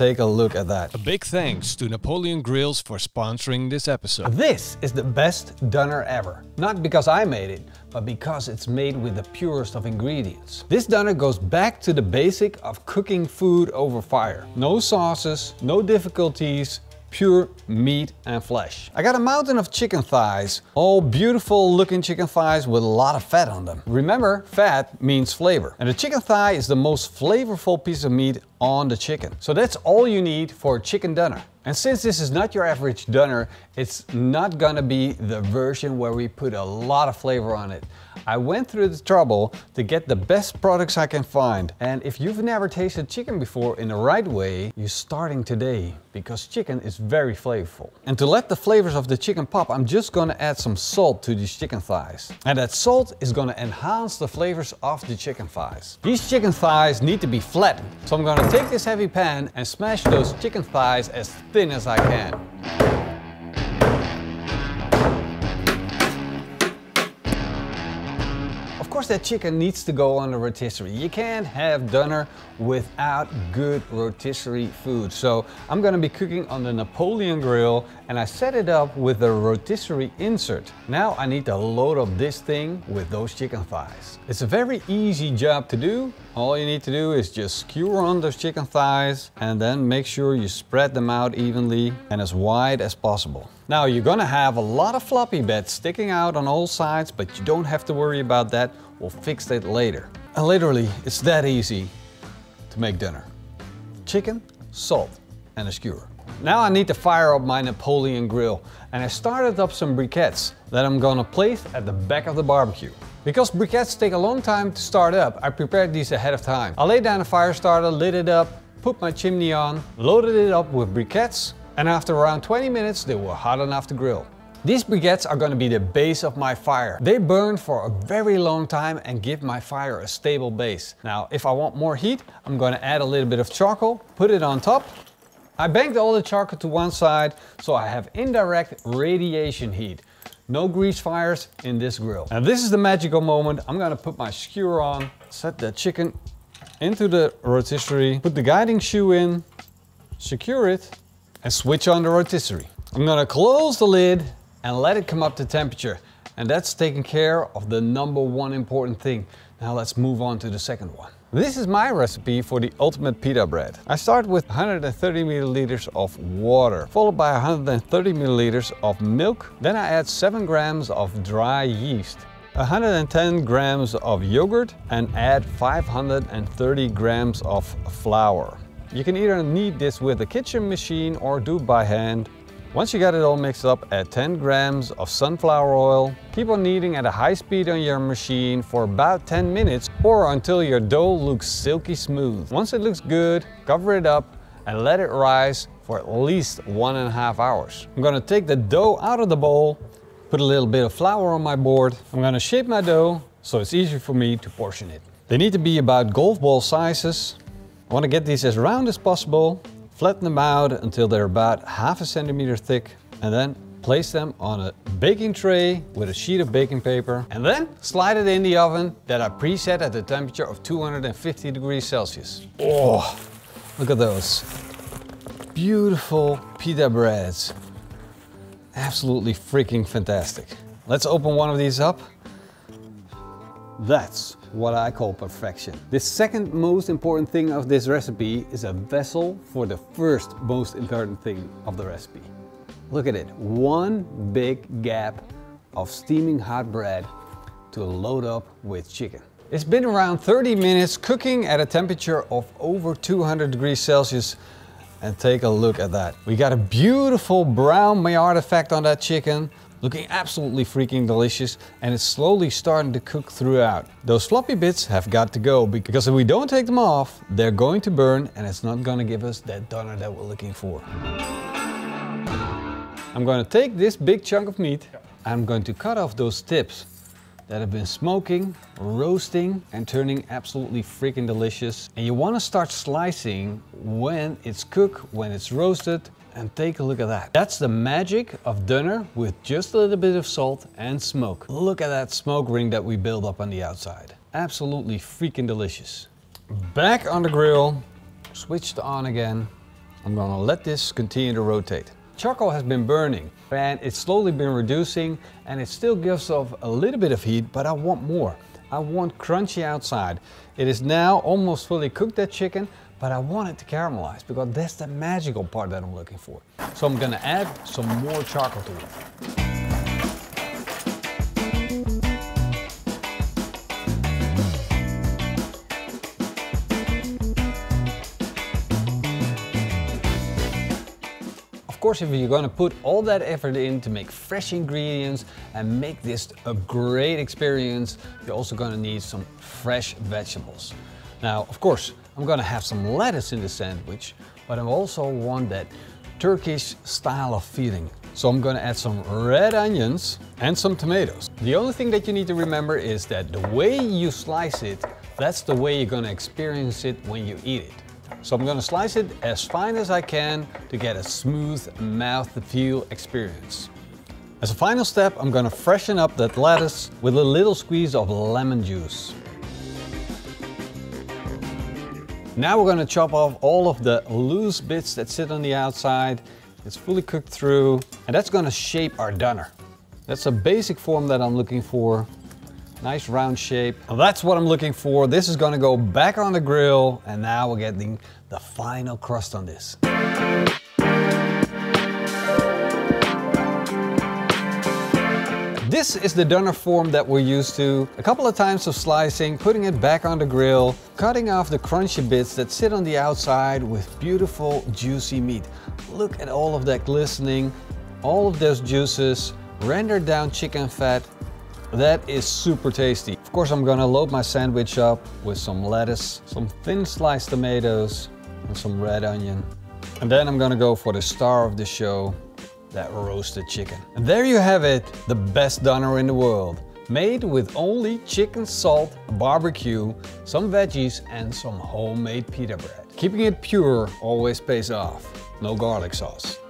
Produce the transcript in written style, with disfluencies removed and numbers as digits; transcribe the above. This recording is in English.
take a look at that. A big thanks to Napoleon Grills for sponsoring this episode. This is the best doner ever. Not because I made it, but because it's made with the purest of ingredients. This doner goes back to the basic of cooking food over fire. No sauces, no difficulties, pure meat and flesh. I got a mountain of chicken thighs, all beautiful looking chicken thighs with a lot of fat on them. Remember, fat means flavor. And the chicken thigh is the most flavorful piece of meat on the chicken. So that's all you need for a chicken doner. And since this is not your average doner, it's not gonna be the version where we put a lot of flavor on it. I went through the trouble to get the best products I can find. And if you've never tasted chicken before in the right way, you're starting today, because chicken is very flavorful. And to let the flavors of the chicken pop, I'm just gonna add some salt to these chicken thighs. And that salt is gonna enhance the flavors of the chicken thighs. These chicken thighs need to be flattened. So I'm gonna take this heavy pan and smash those chicken thighs as thin as I can. Of course, that chicken needs to go on the rotisserie. You can't have doner without good rotisserie food. So I'm gonna be cooking on the Napoleon grill, and I set it up with a rotisserie insert. Now I need to load up this thing with those chicken thighs. It's a very easy job to do. All you need to do is just skewer on those chicken thighs and then make sure you spread them out evenly and as wide as possible. Now you're gonna have a lot of floppy bits sticking out on all sides, but you don't have to worry about that. We'll fix that later. And literally, it's that easy to make dinner. Chicken, salt, and a skewer. Now I need to fire up my Napoleon grill, and I started up some briquettes that I'm gonna place at the back of the barbecue. Because briquettes take a long time to start up, I prepared these ahead of time. I laid down a fire starter, lit it up, put my chimney on, loaded it up with briquettes, and after around 20 minutes they were hot enough to grill. These briquettes are going to be the base of my fire. They burn for a very long time and give my fire a stable base. Now, if I want more heat, I'm going to add a little bit of charcoal, put it on top. I banked all the charcoal to one side, so I have indirect radiation heat. No grease fires in this grill. And this is the magical moment. I'm going to put my skewer on, set the chicken into the rotisserie, put the guiding shoe in, secure it, and switch on the rotisserie. I'm going to close the lid and let it come up to temperature. And that's taking care of the number one important thing. Now let's move on to the second one. This is my recipe for the ultimate pita bread. I start with 130 milliliters of water, followed by 130 milliliters of milk. Then I add 7 grams of dry yeast, 110 grams of yogurt, and add 530 grams of flour. You can either knead this with a kitchen machine or do it by hand. Once you got it all mixed up, add 10 grams of sunflower oil. Keep on kneading at a high speed on your machine for about 10 minutes or until your dough looks silky smooth. Once it looks good, cover it up and let it rise for at least 1.5 hours. I'm gonna take the dough out of the bowl, put a little bit of flour on my board. I'm gonna shape my dough so it's easier for me to portion it. They need to be about golf ball sizes. I want to get these as round as possible. Flatten them out until they're about 1/2 centimeter thick, and then place them on a baking tray with a sheet of baking paper, and then slide it in the oven that I preset at the temperature of 250 degrees Celsius. Oh, look at those beautiful pita breads. Absolutely freaking fantastic. Let's open one of these up. That's what I call perfection. The second most important thing of this recipe is a vessel for the first most important thing of the recipe. Look at it, one big gap of steaming hot bread to load up with chicken. It's been around 30 minutes cooking at a temperature of over 200 degrees Celsius, and take a look at that. We got a beautiful brown Maillard effect on that chicken. Looking absolutely freaking delicious, and it's slowly starting to cook throughout. Those floppy bits have got to go, because if we don't take them off, they're going to burn and it's not going to give us that doner that we're looking for. I'm going to take this big chunk of meat, I'm going to cut off those tips that have been smoking, roasting, and turning absolutely freaking delicious. And you want to start slicing when it's cooked, when it's roasted. And take a look at that. That's the magic of doner with just a little bit of salt and smoke. Look at that smoke ring that we built up on the outside. Absolutely freaking delicious. Back on the grill, switched on again. I'm gonna let this continue to rotate. Charcoal has been burning and it's slowly been reducing, and it still gives off a little bit of heat, but I want more. I want crunchy outside. It is now almost fully cooked, that chicken, but I want it to caramelize because that's the magical part that I'm looking for. So I'm gonna add some more charcoal to it. Of course, if you're going to put all that effort in to make fresh ingredients and make this a great experience, you're also going to need some fresh vegetables. Now, of course, I'm going to have some lettuce in the sandwich, but I also want that Turkish style of feeling. So I'm going to add some red onions and some tomatoes. The only thing that you need to remember is that the way you slice it, that's the way you're going to experience it when you eat it. So I'm going to slice it as fine as I can to get a smooth mouth-feel experience. As a final step, I'm going to freshen up that lettuce with a little squeeze of lemon juice. Now we're going to chop off all of the loose bits that sit on the outside. It's fully cooked through, and that's going to shape our doner. That's a basic form that I'm looking for. Nice round shape. Well, that's what I'm looking for. This is going to go back on the grill, and now we're getting the final crust on this. This is the doner form that we're used to. A couple of times of slicing, putting it back on the grill, cutting off the crunchy bits that sit on the outside with beautiful juicy meat. Look at all of that glistening, all of those juices, rendered down chicken fat. That is super tasty. Of course, I'm gonna load my sandwich up with some lettuce, some thin sliced tomatoes, and some red onion. And then I'm gonna go for the star of the show, that roasted chicken. And there you have it, the best doner in the world. Made with only chicken, salt, barbecue, some veggies, and some homemade pita bread. Keeping it pure always pays off. No garlic sauce.